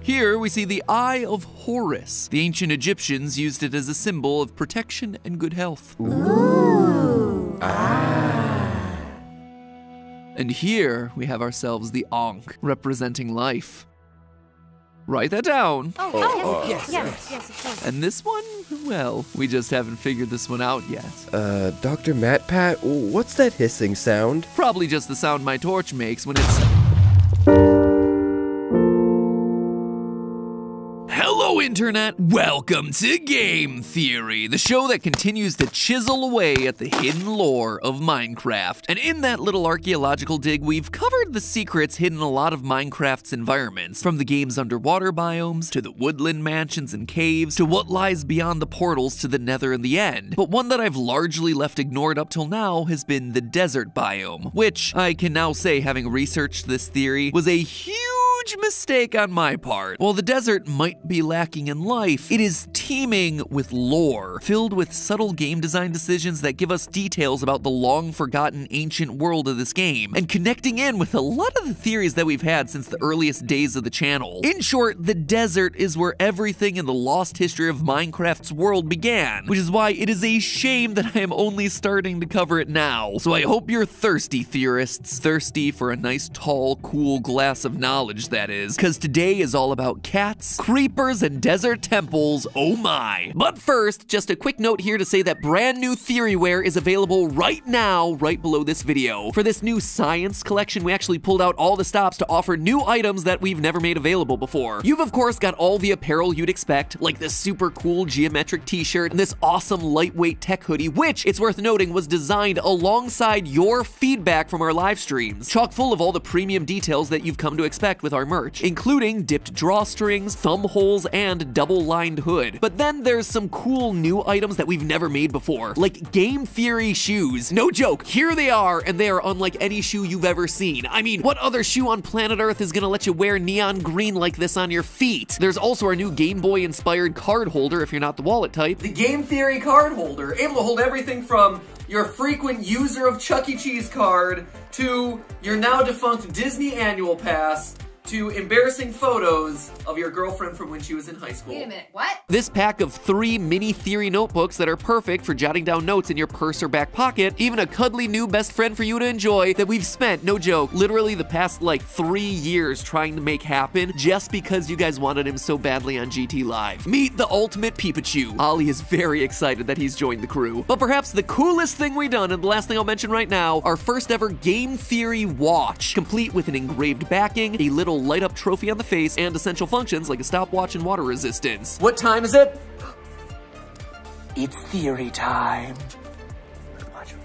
Here we see the eye of Horus. The ancient Egyptians used it as a symbol of protection and good health. Ooh. And here we have ourselves the Ankh, representing life. Write that down. Yes, of course. And this one, well, we just haven't figured this one out yet. Dr. MatPat, what's that hissing sound? Probably just the sound my torch makes when it's... Hello, Internet! Welcome to Game Theory, the show that continues to chisel away at the hidden lore of Minecraft. And in that little archaeological dig, we've covered the secrets hidden in a lot of Minecraft's environments, from the game's underwater biomes, to the woodland mansions and caves, to what lies beyond the portals to the Nether and the End. But one that I've largely left ignored up till now has been the desert biome, which I can now say, having researched this theory, was a huge mistake on my part. While the desert might be lacking in life, it is teeming with lore, filled with subtle game design decisions that give us details about the long-forgotten ancient world of this game, and connecting in with a lot of the theories that we've had since the earliest days of the channel. In short, the desert is where everything in the lost history of Minecraft's world began, which is why it is a shame that I am only starting to cover it now. So I hope you're thirsty, theorists, thirsty for a nice, tall, cool glass of knowledge, that is, because today is all about cats, creepers, and desert temples, oh my. But first, just a quick note here to say that brand new Theoryware is available right now, right below this video. For this new science collection, we actually pulled out all the stops to offer new items that we've never made available before. You've of course got all the apparel you'd expect, like this super cool geometric t-shirt and this awesome lightweight tech hoodie, which, it's worth noting, was designed alongside your feedback from our live streams. Chock full of all the premium details that you've come to expect with our merch, including dipped drawstrings, thumb holes, and double-lined hood. But then there's some cool new items that we've never made before, like Game Theory shoes. No joke, here they are, and they are unlike any shoe you've ever seen. I mean, what other shoe on planet Earth is gonna let you wear neon green like this on your feet? There's also our new Game Boy-inspired card holder if you're not the wallet type. The Game Theory card holder, able to hold everything from your frequent user of Chuck E. Cheese card to your now defunct Disney annual pass to embarrassing photos of your girlfriend from when she was in high school. Wait a minute, what? This pack of 3 mini theory notebooks that are perfect for jotting down notes in your purse or back pocket, even a cuddly new best friend for you to enjoy that we've spent, no joke, literally the past like 3 years trying to make happen just because you guys wanted him so badly on GT Live. Meet the ultimate Peepachu. Ollie is very excited that he's joined the crew. But perhaps the coolest thing we've done, and the last thing I'll mention right now, our first ever Game Theory watch, complete with an engraved backing, a little light up trophy on the face, and essential functions like a stopwatch and water resistance. What time is it? It's theory time.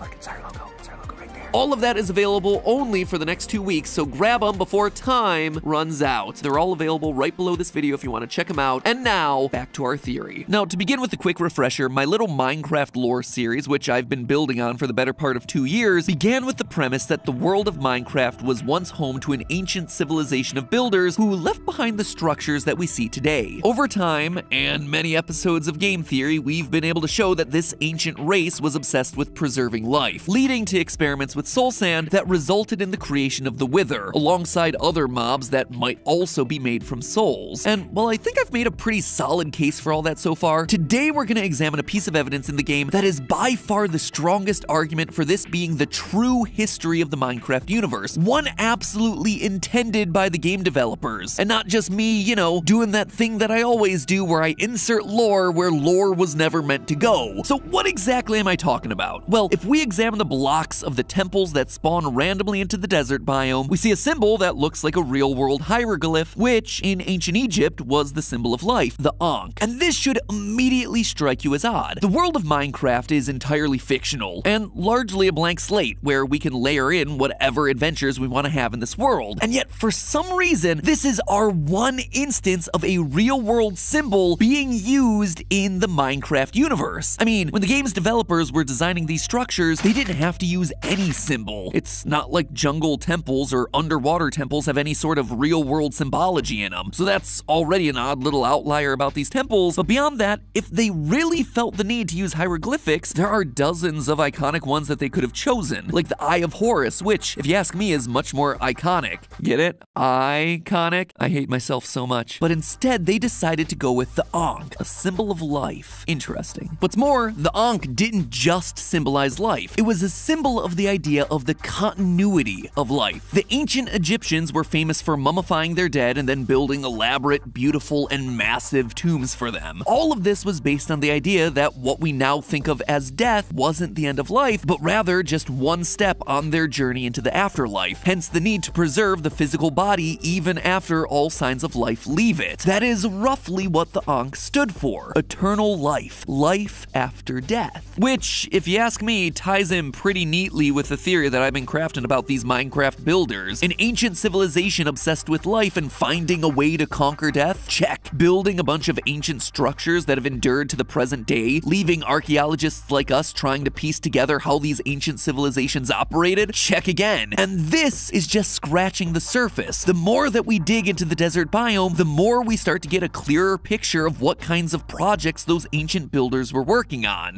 Look, it's our logo. It's our logo right there. All of that is available only for the next 2 weeks, so grab them before time runs out. They're all available right below this video if you want to check them out. And now, back to our theory. Now, to begin with a quick refresher, my little Minecraft lore series, which I've been building on for the better part of 2 years, began with the premise that the world of Minecraft was once home to an ancient civilization of builders who left behind the structures that we see today. Over time, and many episodes of Game Theory, we've been able to show that this ancient race was obsessed with preserving life, leading to experiments with soul sand that resulted in the creation of the Wither, alongside other mobs that might also be made from souls. And while I think I've made a pretty solid case for all that so far, today we're going to examine a piece of evidence in the game that is by far the strongest argument for this being the true history of the Minecraft universe, one absolutely intended by the game developers, and not just me, you know, doing that thing that I always do where I insert lore where lore was never meant to go. So what exactly am I talking about? Well, if we examine the blocks of the temples that spawn randomly into the desert biome, we see a symbol that looks like a real-world hieroglyph, which in ancient Egypt was the symbol of life, the Ankh. And this should immediately strike you as odd. The world of Minecraft is entirely fictional, and largely a blank slate, where we can layer in whatever adventures we want to have in this world. And yet, for some reason, this is our one instance of a real-world symbol being used in the Minecraft universe. I mean, when the game's developers were designing these structures, they didn't have to use any symbol. It's not like jungle temples or underwater temples have any sort of real-world symbology in them, so that's already an odd little outlier about these temples. But beyond that, if they really felt the need to use hieroglyphics, there are dozens of iconic ones that they could have chosen, like the Eye of Horus, which, if you ask me, is much more iconic. Get it? Iconic? I hate myself so much. But instead, they decided to go with the Ankh, a symbol of life. Interesting. What's more, the Ankh didn't just symbolize life. It was a symbol of the idea of the continuity of life. The ancient Egyptians were famous for mummifying their dead and then building elaborate, beautiful, and massive tombs for them. All of this was based on the idea that what we now think of as death wasn't the end of life, but rather just one step on their journey into the afterlife, hence the need to preserve the physical body even after all signs of life leave it. That is roughly what the Ankh stood for: eternal life, life after death. Which, if you ask me, ties in pretty neatly with the theory that I've been crafting about these Minecraft builders. An ancient civilization obsessed with life and finding a way to conquer death? Check. Building a bunch of ancient structures that have endured to the present day, leaving archaeologists like us trying to piece together how these ancient civilizations operated? Check again. And this is just scratching the surface. The more that we dig into the desert biome, the more we start to get a clearer picture of what kinds of projects those ancient builders were working on.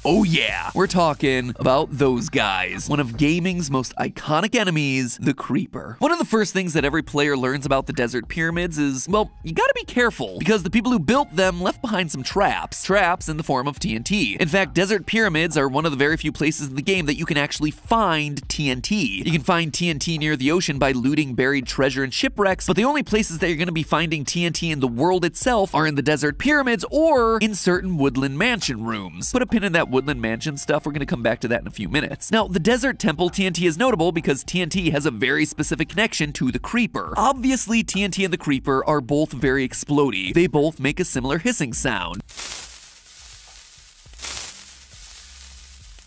Oh yeah, we're talking about those guys. One of gaming's most iconic enemies, the Creeper. One of the first things that every player learns about the desert pyramids is, well, you gotta be careful, because the people who built them left behind some traps. Traps in the form of TNT. In fact, desert pyramids are one of the very few places in the game that you can actually find TNT. You can find TNT near the ocean by looting buried treasure and shipwrecks, but the only places that you're gonna be finding TNT in the world itself are in the desert pyramids or in certain woodland mansion rooms. Put a pin in that woodland mansion stuff, we're going to come back to that in a few minutes. Now, the desert temple TNT is notable because TNT has a very specific connection to the Creeper. Obviously, TNT and the Creeper are both very explodey. They both make a similar hissing sound.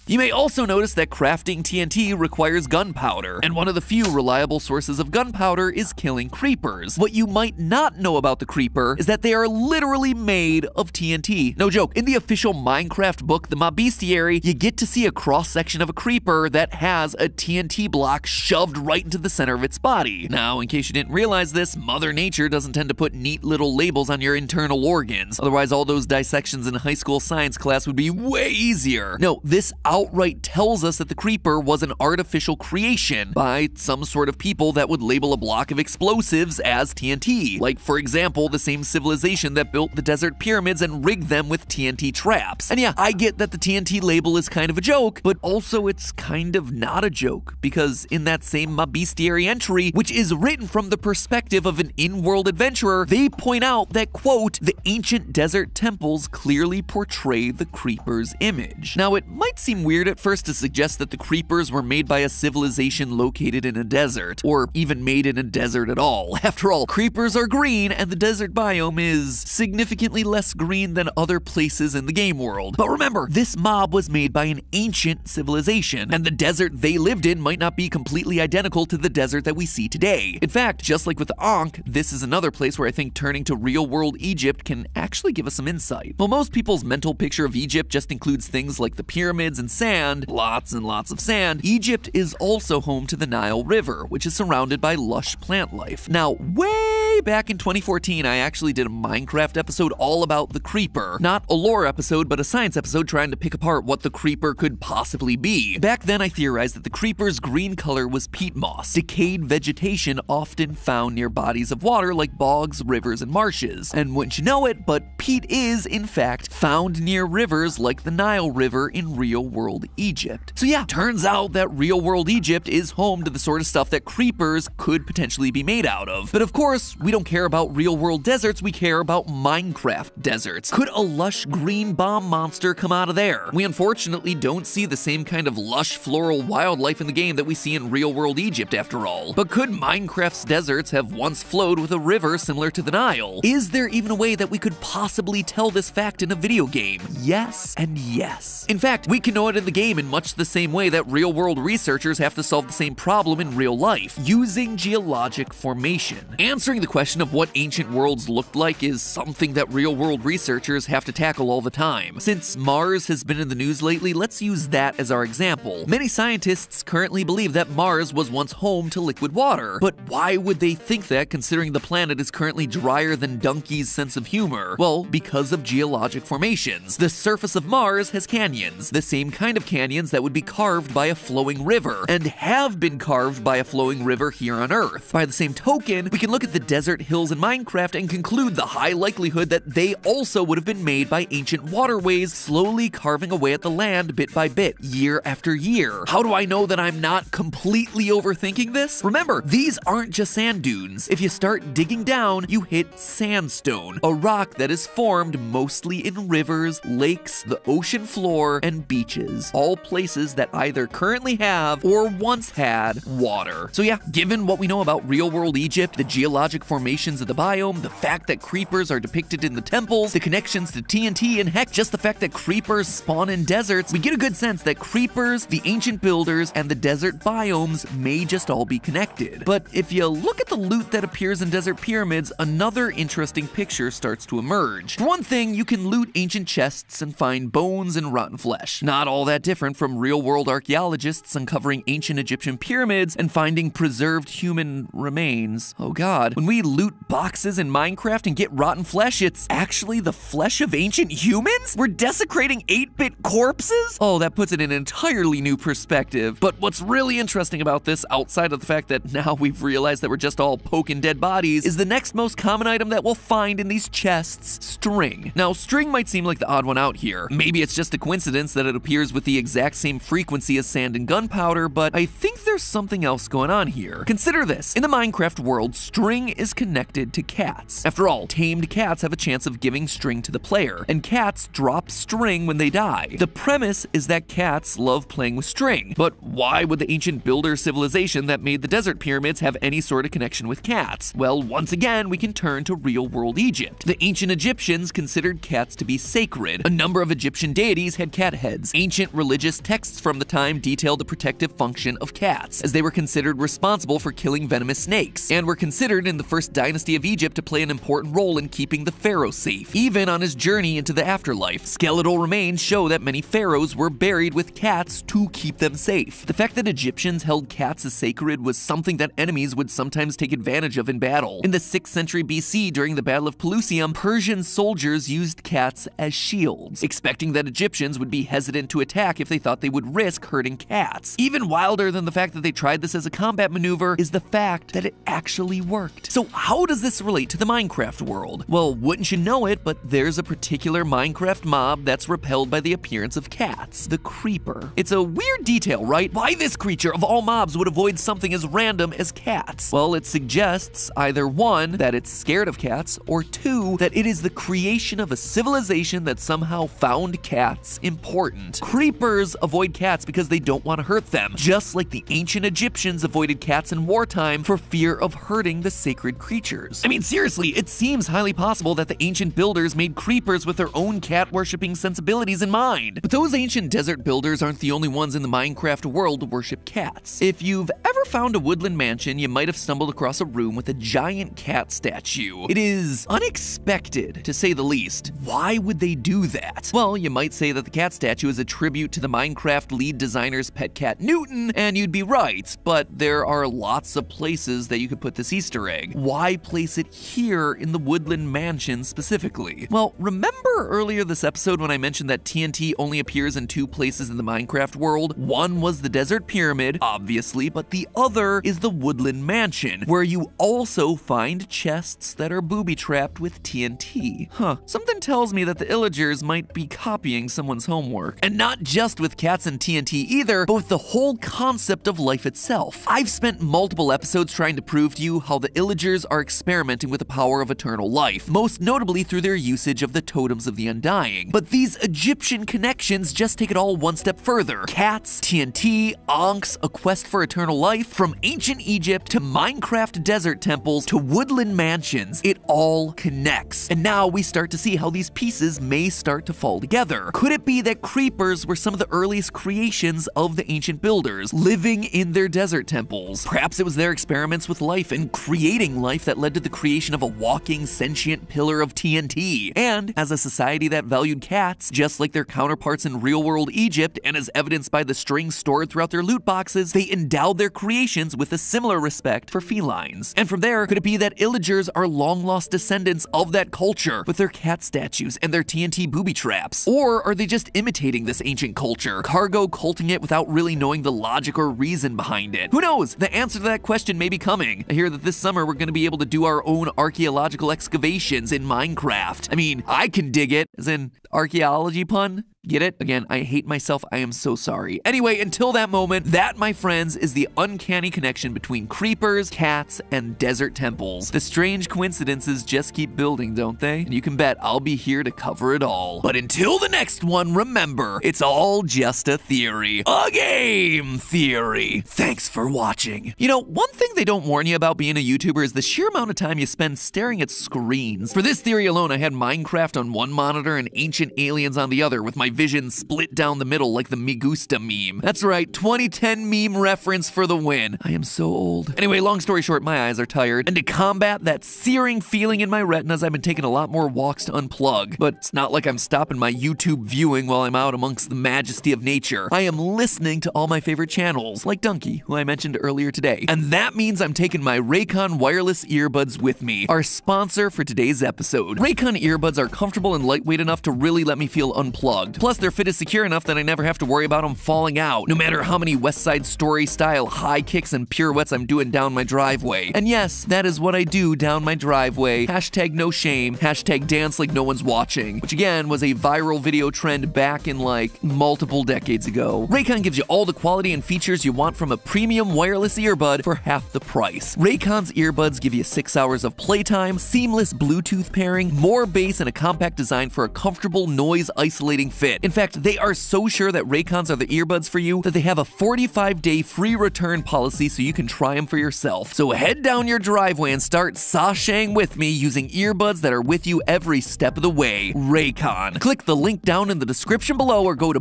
You may also notice that crafting TNT requires gunpowder, and one of the few reliable sources of gunpowder is killing creepers. What you might not know about the Creeper is that they are literally made of TNT. No joke, in the official Minecraft book, the Mob Bestiary, you get to see a cross-section of a creeper that has a TNT block shoved right into the center of its body. Now, in case you didn't realize this, Mother Nature doesn't tend to put neat little labels on your internal organs. Otherwise, all those dissections in high school science class would be way easier. No, this outright tells us that the Creeper was an artificial creation by some sort of people that would label a block of explosives as TNT. Like, for example, the same civilization that built the desert pyramids and rigged them with TNT traps. And yeah, I get that the TNT label is kind of a joke, but also it's kind of not a joke, because in that same Mob Bestiary entry, which is written from the perspective of an in-world adventurer, they point out that, quote, the ancient desert temples clearly portray the Creeper's image. Now, it might seem weird at first to suggest that the Creepers were made by a civilization located in a desert, or even made in a desert at all. After all, creepers are green, and the desert biome is significantly less green than other places in the game world. But remember, this mob was made by an ancient civilization, and the desert they lived in might not be completely identical to the desert that we see today. In fact, just like with the Ankh, this is another place where I think turning to real-world Egypt can actually give us some insight. While most people's mental picture of Egypt just includes things like the pyramids and sand, lots and lots of sand, Egypt is also home to the Nile River, which is surrounded by lush plant life. Now, way back in 2014, I actually did a Minecraft episode all about the Creeper. Not a lore episode, but a science episode trying to pick apart what the Creeper could possibly be. Back then, I theorized that the Creeper's green color was peat moss, decayed vegetation often found near bodies of water like bogs, rivers, and marshes. And wouldn't you know it, but peat is, in fact, found near rivers like the Nile River in real-world Egypt. So yeah, turns out that real-world Egypt is home to the sort of stuff that creepers could potentially be made out of. But of course, we don't care about real-world deserts, we care about Minecraft deserts. Could a lush green bomb monster come out of there? We unfortunately don't see the same kind of lush floral wildlife in the game that we see in real-world Egypt after all. But could Minecraft's deserts have once flowed with a river similar to the Nile? Is there even a way that we could possibly tell this fact in a video game? Yes and yes. In fact, we can know it in the game in much the same way that real-world researchers have to solve the same problem in real life, using geologic formation. Answering the question of what ancient worlds looked like is something that real-world researchers have to tackle all the time. Since Mars has been in the news lately, let's use that as our example. Many scientists currently believe that Mars was once home to liquid water, but why would they think that considering the planet is currently drier than Donkey's sense of humor? Well, because of geologic formations. The surface of Mars has canyons, the same kind of canyons that would be carved by a flowing river, and have been carved by a flowing river here on Earth. By the same token, we can look at the desert hills in Minecraft and conclude the high likelihood that they also would have been made by ancient waterways slowly carving away at the land bit by bit, year after year. How do I know that I'm not completely overthinking this? Remember, these aren't just sand dunes. If you start digging down, you hit sandstone, a rock that is formed mostly in rivers, lakes, the ocean floor, and beaches, all places that either currently have or once had water. So yeah, given what we know about real-world Egypt, the geologic formations of the biome, the fact that creepers are depicted in the temples, the connections to TNT, and heck, just the fact that creepers spawn in deserts, we get a good sense that creepers, the ancient builders, and the desert biomes may just all be connected. But if you look at the loot that appears in desert pyramids, another interesting picture starts to emerge. For one thing, you can loot ancient chests and find bones and rotten flesh. Not all that different from real-world archaeologists uncovering ancient Egyptian pyramids and finding preserved human remains. Oh god, when we loot boxes in Minecraft and get rotten flesh, it's actually the flesh of ancient humans? We're desecrating 8-bit corpses? Oh, that puts it in an entirely new perspective. But what's really interesting about this, outside of the fact that now we've realized that we're just all poking dead bodies, is the next most common item that we'll find in these chests: string. Now, string might seem like the odd one out here. Maybe it's just a coincidence that it appears with the exact same frequency as sand and gunpowder, but I think there's something else going on here. Consider this. In the Minecraft world, string is connected to cats. After all, tamed cats have a chance of giving string to the player, and cats drop string when they die. The premise is that cats love playing with string, but why would the ancient builder civilization that made the desert pyramids have any sort of connection with cats? Well, once again, we can turn to real-world Egypt. The ancient Egyptians considered cats to be sacred. A number of Egyptian deities had cat heads. Ancient religious texts from the time detailed the protective function of cats, as they were considered responsible for killing venomous snakes, and were considered in the first dynasty of Egypt to play an important role in keeping the pharaoh safe, even on his journey into the afterlife. Skeletal remains show that many pharaohs were buried with cats to keep them safe. The fact that Egyptians held cats as sacred was something that enemies would sometimes take advantage of in battle. In the 6th century BC, during the Battle of Pelusium, Persian soldiers used cats as shields, expecting that Egyptians would be hesitant to attack if they thought they would risk hurting cats. Even wilder than the fact that they tried this as a combat maneuver is the fact that it actually worked. So how does this relate to the Minecraft world? Well, wouldn't you know it, but there's a particular Minecraft mob that's repelled by the appearance of cats: the creeper. It's a weird detail, right? Why this creature of all mobs would avoid something as random as cats? Well, it suggests either 1, that it's scared of cats, or 2, that it is the creation of a civilization that somehow found cats important. Creepers avoid cats because they don't want to hurt them, just like the ancient Egyptians avoided cats in wartime for fear of hurting the sacred creatures. I mean, seriously, it seems highly possible that the ancient builders made creepers with their own cat-worshipping sensibilities in mind. But those ancient desert builders aren't the only ones in the Minecraft world to worship cats. If you've ever found a woodland mansion, you might have stumbled across a room with a giant cat statue. It is unexpected, to say the least. Why would they do that? Well, you might say that the cat statue is a tribute to the Minecraft lead designer's pet cat Newton, and you'd be right, but there are lots of places that you could put this Easter egg. Why place it here in the woodland mansion specifically? Well, remember earlier this episode when I mentioned that TNT only appears in 2 places in the Minecraft world? One was the desert pyramid, obviously, but the other is the woodland mansion, where you also find chests that are booby-trapped with TNT. Something tells me that the Illagers might be copying someone's homework. And not just with cats and TNT either, but with the whole concept of life itself. I've spent multiple episodes trying to prove to you how the Illagers are experimenting with the power of eternal life, most notably through their usage of the totems of the undying. But these Egyptian connections just take it all one step further. Cats, TNT, Ankhs, a quest for eternal life, from ancient Egypt to Minecraft desert temples to woodland mansions, it all connects. And now we start to see how these pieces may start to fall together. Could it be that creepers were some of the earliest creations of the ancient builders, living in their desert temples? Perhaps it was their experiments with life and creating life that led to the creation of a walking, sentient pillar of TNT. And as a society that valued cats, just like their counterparts in real-world Egypt, and as evidenced by the strings stored throughout their loot boxes, they endowed their creations with a similar respect for felines. And from there, could it be that illagers are long-lost descendants of that culture with their cat statues and their TNT booby traps? Or are they just imitating this ancient culture, cargo culting it without really knowing the logic or reason behind it? Who knows? The answer to that question may be coming. I hear that this summer we're going to be able to do our own archaeological excavations in Minecraft. I mean, I can dig it, as in archaeology pun. Get it? Again, I hate myself. I am so sorry. Anyway, until that moment, that, my friends, is the uncanny connection between creepers, cats, and desert temples. The strange coincidences just keep building, don't they? And you can bet I'll be here to cover it all. But until the next one, remember, it's all just a theory. A game theory. Thanks for watching. You know, one thing they don't warn you about being a YouTuber is the sheer amount of time you spend staring at screens. For this theory alone, I had Minecraft on one monitor and Ancient Aliens on the other, with my vision split down the middle like the Me Gusta meme. That's right, 2010 meme reference for the win. I am so old. Anyway, long story short, my eyes are tired, and to combat that searing feeling in my retinas, I've been taking a lot more walks to unplug. But it's not like I'm stopping my YouTube viewing while I'm out amongst the majesty of nature. I am listening to all my favorite channels, like Donkey, who I mentioned earlier today. And that means I'm taking my Raycon wireless earbuds with me, our sponsor for today's episode. Raycon earbuds are comfortable and lightweight enough to really let me feel unplugged. Plus, their fit is secure enough that I never have to worry about them falling out, no matter how many West Side Story style high kicks and pirouettes I'm doing down my driveway. And yes, that is what I do down my driveway. Hashtag no shame, hashtag dance like no one's watching, which again was a viral video trend back in like multiple decades ago. Raycon gives you all the quality and features you want from a premium wireless earbud for half the price. Raycon's earbuds give you 6 hours of playtime, seamless Bluetooth pairing, more bass, and a compact design for a comfortable noise isolating fit. In fact, they are so sure that Raycons are the earbuds for you that they have a 45-day free return policy so you can try them for yourself. So head down your driveway and start sashaying with me using earbuds that are with you every step of the way. Raycon. Click the link down in the description below or go to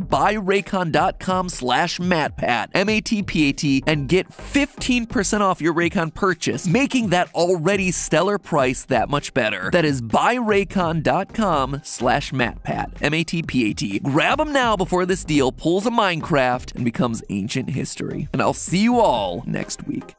buyraycon.com/MattPat, M-A-T-P-A-T, and get 15% off your Raycon purchase, making that already stellar price that much better. That is buyraycon.com/MattPat, M-A-T-P-A-T. Grab them now before this deal pulls a Minecraft and becomes ancient history. And I'll see you all next week.